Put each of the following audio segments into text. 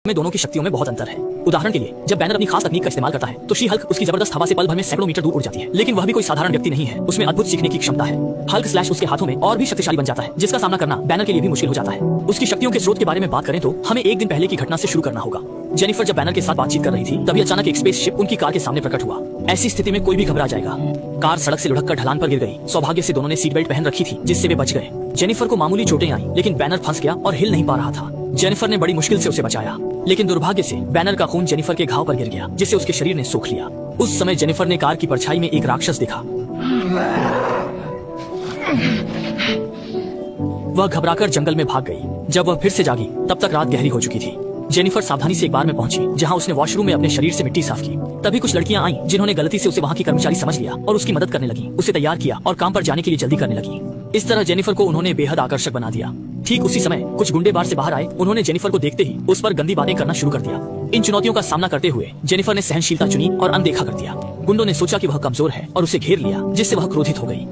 में दोनों की शक्तियों में बहुत अंतर है। उदाहरण के लिए जब बैनर अपनी खास तकनीक का इस्तेमाल करता है तो शी हल्क उसकी जबरदस्त हवा से पल भर में सैकड़ों मीटर दूर उड़ जाती है, लेकिन वह भी कोई साधारण व्यक्ति नहीं है। उसमें अद्भुत सीखने की क्षमता है। हल्क स्लैश उसके हाथों में और भी शक्तिशाली बन जाता है, जिसका सामना करना बैनर के लिए भी मुश्किल हो जाता है। उसकी शक्तियों के स्रोत के बारे में बात करें तो हमें एक दिन पहले की घटना से शुरू करना होगा। जेनिफर जब बैनर के साथ बातचीत कर रही थी तभी अचानक एक स्पेसशिप उनकी कार के सामने प्रकट हुआ। ऐसी स्थिति में कोई भी घबरा जाएगा। कार सड़क से लुढ़क कर ढलान पर गिर गई। सौभाग्य से दोनों ने सीट बेल्ट पहन रखी थी, जिससे वे बच गए। जेनिफर को मामूली चोटें आई, लेकिन बैनर फंस गया और हिल नहीं पा रहा था। जेनिफर ने बड़ी मुश्किल से उसे बचाया, लेकिन दुर्भाग्य से बैनर का खून जेनिफर के घाव पर गिर गया, जिससे उसके शरीर ने सूख लिया। उस समय जेनिफर ने कार की परछाई में एक राक्षस देखा। वह घबराकर जंगल में भाग गई। जब वह फिर से जागी तब तक रात गहरी हो चुकी थी। जेनिफर सावधानी से एक बार में पहुंची, जहां उसने वॉशरूम में अपने शरीर से मिट्टी साफ की। तभी कुछ लड़कियां आईं, जिन्होंने गलती से उसे वहां की कर्मचारी समझ लिया और उसकी मदद करने लगी। उसे तैयार किया और काम पर जाने के लिए जल्दी करने लगी। इस तरह जेनिफर को उन्होंने बेहद आकर्षक बना दिया। ठीक उसी समय कुछ गुंडे बार से बाहर आए। उन्होंने जेनिफर को देखते ही उस पर गंदी बातें करना शुरू कर दिया। इन चुनौतियों का सामना करते हुए जेनिफर ने सहनशीलता चुनी और अनदेखा कर दिया। गुंडों ने सोचा कि वह कमजोर है और उसे घेर लिया, जिससे वह क्रोधित हो गई।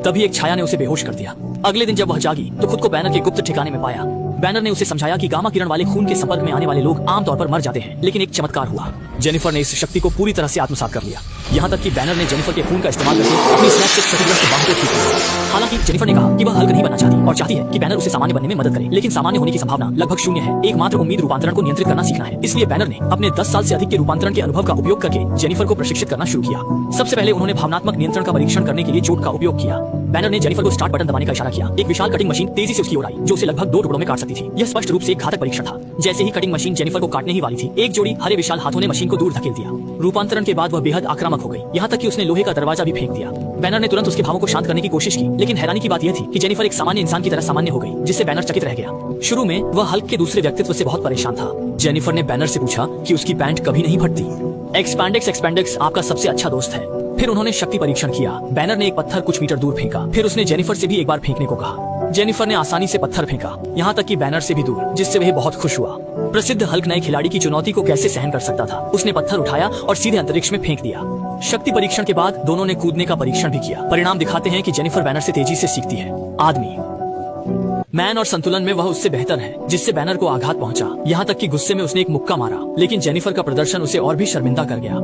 तभी एक छाया ने उसे बेहोश कर दिया। अगले दिन जब वह जागी तो खुद को बैनर के गुप्त ठिकाने में पाया। बैनर ने उसे समझाया कि गामा किरण वाले खून के संपर्क में आने वाले लोग आमतौर पर मर जाते हैं, लेकिन एक चमत्कार हुआ। जेनिफर ने इस शक्ति को पूरी तरह से आत्मसात कर लिया। यहाँ तक कि बैनर ने जेनिफर के खून का इस्तेमाल करके अपनी स्नैप से क्षतिग्रस्त बाहु को ठीक किया। हालांकि जेनिफर ने कहा कि वह हल्क नहीं बनना चाहती और चाहती है कि बैनर उसे सामान्य बनने में मदद करे, लेकिन सामान्य होने की संभावना लगभग शून्य है। एकमात्र उम्मीद रूपांतरण को नियंत्रित करना सीखना है। इसलिए बैनर ने अपने 10 साल से अधिक के रूपांतरण के अनुभव का उपयोग करके जेनिफर को प्रशिक्षित करना शुरू किया। सबसे पहले उन्होंने भावनात्मक नियंत्रण का परीक्षण करने के लिए चोट का उपयोग किया। बैनर ने जेनिफर को स्टार्ट बटन दबाने का इशारा किया। एक विशाल कटिंग मशीन तेजी से उसकी ओर आई, जो उसे लगभग 2 टुकड़ों में काट सकती थी। यह स्पष्ट रूप से एक घातक परीक्षण था। जैसे ही कटिंग मशीन जेनिफर को काटने ही वाली थी, एक जोड़ी हरे विशाल हाथों ने मशीन को दूर धकेल दिया। रूपांतरण के बाद वह बेहद आक्रामक हो गई, यहाँ तक कि उसने लोहे का दरवाजा भी फेंक दिया। बैनर ने तुरंत उसके भावों को शांत करने की कोशिश की, लेकिन हैरानी की बात यह थी कि जेनिफर एक सामान्य इंसान की तरह सामान्य हो गई, जिससे बैनर चकित रह गया। शुरू में वह हल्क के दूसरे व्यक्तित्व से बहुत परेशान था। जेनिफर ने बैनर से पूछा कि उसकी पैंट कभी नहीं फटती। एक्सपैंडेक्स आपका सबसे अच्छा दोस्त है। फिर उन्होंने शक्ति परीक्षण किया। बैनर ने एक पत्थर कुछ मीटर दूर फेंका। फिर उसने जेनिफर से भी एक बार फेंकने को कहा। जेनिफर ने आसानी से पत्थर फेंका, यहाँ तक कि बैनर से भी दूर, जिससे वह बहुत खुश हुआ। प्रसिद्ध हल्क नए खिलाड़ी की चुनौती को कैसे सहन कर सकता था। उसने पत्थर उठाया और सीधे अंतरिक्ष में फेंक दिया। शक्ति परीक्षण के बाद दोनों ने कूदने का परीक्षण भी किया। परिणाम दिखाते हैं कि जेनिफर बैनर से तेजी से सीखती है। आदमी मैन और संतुलन में वह उससे बेहतर है, जिससे बैनर को आघात पहुंचा। यहाँ तक कि गुस्से में उसने एक मुक्का मारा, लेकिन जेनिफर का प्रदर्शन उसे और भी शर्मिंदा कर गया।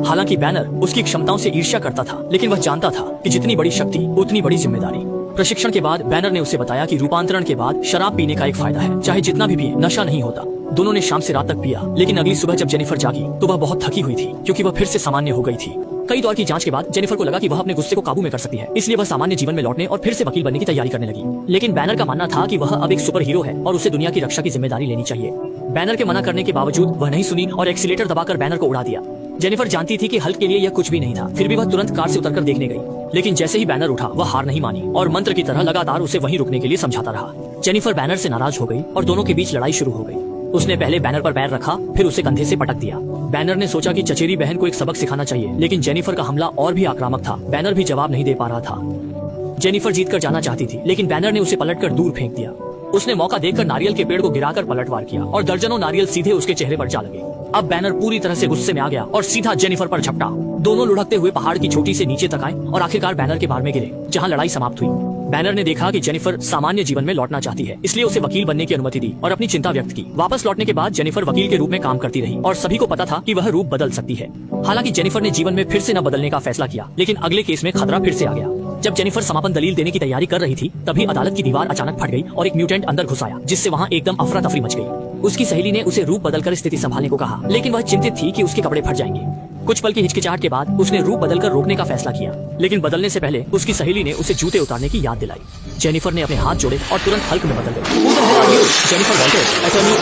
हालांकि बैनर उसकी क्षमताओं से ईर्ष्या करता था, लेकिन वह जानता था कि जितनी बड़ी शक्ति उतनी बड़ी जिम्मेदारी। प्रशिक्षण के बाद बैनर ने उसे बताया कि रूपांतरण के बाद शराब पीने का एक फायदा है। चाहे जितना भी पिए, नशा नहीं होता। दोनों ने शाम से रात तक पिया, लेकिन अगली सुबह जब जेनिफर जागी तो वह बहुत थकी हुई थी, क्योंकि वह फिर से सामान्य हो गई थी। कई दौर की जांच के बाद जेनिफर को लगा कि वह अपने गुस्से को काबू में कर सकती है, इसलिए वह सामान्य जीवन में लौटने और फिर से वकील बनने की तैयारी करने लगी। लेकिन बैनर का मानना था कि वह अब एक सुपर हीरो है और उसे दुनिया की रक्षा की जिम्मेदारी लेनी चाहिए। बैनर के मना करने के बावजूद वह नहीं सुनी और एक्सीलेटर दबाकर बैनर को उड़ा दिया। जेनिफर जानती थी कि हल्क के लिए यह कुछ भी नहीं था, फिर भी वह तुरंत कार से उतरकर देखने गई। लेकिन जैसे ही बैनर उठा, वह हार नहीं मानी और मंत्र की तरह लगातार उसे वहीं रुकने के लिए समझाता रहा। जेनिफर बैनर से नाराज हो गई और दोनों के बीच लड़ाई शुरू हो गई। उसने पहले बैनर पर पैर रखा, फिर उसे कंधे से पटक दिया। बैनर ने सोचा कि चचेरी बहन को एक सबक सिखाना चाहिए, लेकिन जेनिफर का हमला और भी आक्रामक था। बैनर भी जवाब नहीं दे पा रहा था। जेनिफर जीतकर जाना चाहती थी, लेकिन बैनर ने उसे पलटकर दूर फेंक दिया। उसने मौका देखकर नारियल के पेड़ को गिराकर पलटवार किया और दर्जनों नारियल सीधे उसके चेहरे पर जा लगे। अब बैनर पूरी तरह से गुस्से में आ गया और सीधा जेनिफर पर झपटा। दोनों लुढ़कते हुए पहाड़ की चोटी से नीचे तक आए और आखिरकार बैनर के बार में गिरे, जहां लड़ाई समाप्त हुई। बैनर ने देखा कि जेनिफर सामान्य जीवन में लौटना चाहती है, इसलिए उसे वकील बनने की अनुमति दी और अपनी चिंता व्यक्त की। वापस लौटने के बाद जेनिफर वकील के रूप में काम करती रही और सभी को पता था कि वह रूप बदल सकती है। हालांकि जेनिफर ने जीवन में फिर से न बदलने का फैसला किया, लेकिन अगले केस में खतरा फिर से आ गया। जब जेनिफर समापन दलील देने की तैयारी कर रही थी, तभी अदालत की दीवार अचानक फट गई और एक म्यूटेंट अंदर घुस आया, जिससे वहाँ एकदम अफरा तफरी मच गई। उसकी सहेली ने उसे रूप बदलकर स्थिति संभालने को कहा, लेकिन वह चिंतित थी कि उसके कपड़े फट जाएंगे। कुछ पल की हिचकिचाहट के बाद उसने रूप बदलकर रोकने का फैसला किया, लेकिन बदलने से पहले उसकी सहेली ने उसे जूते उतारने की याद दिलाई। जेनिफर ने अपने हाथ जोड़े और तुरंत हल्क में बदल गई। Jennifer Walter, attorney.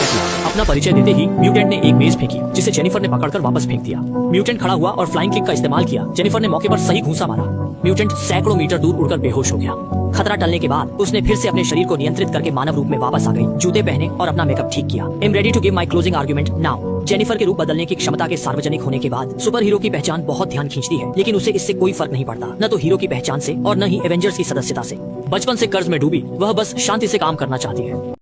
अपना परिचय देते ही म्यूटेंट ने एक मेज फेंकी, जिसे जेनिफर ने पकड़कर वापस फेंक दिया। म्यूटेंट खड़ा हुआ और फ्लाइंग किक का इस्तेमाल किया। जेनिफर ने मौके पर सही घूंसा मारा। म्यूटेंट सैकड़ों मीटर दूर उड़कर बेहोश हो गया। खतरा टलने के बाद उसने फिर से अपने शरीर को नियंत्रित करके मानव रूप में वापस आ गई, जूते पहने और अपना मेकअप ठीक किया। I am ready to give my closing argument now. Jennifer के रूप बदलने की क्षमता के सार्वजनिक होने के बाद सुपर हीरो की पहचान बहुत ध्यान खींचती है, लेकिन उसे इससे कोई फर्क नहीं पड़ता, न तो हीरो की पहचान से और न ही एवेंजर्स की सदस्यता से। बचपन से कर्ज में डूबी वह बस शांति से काम करना चाहती है।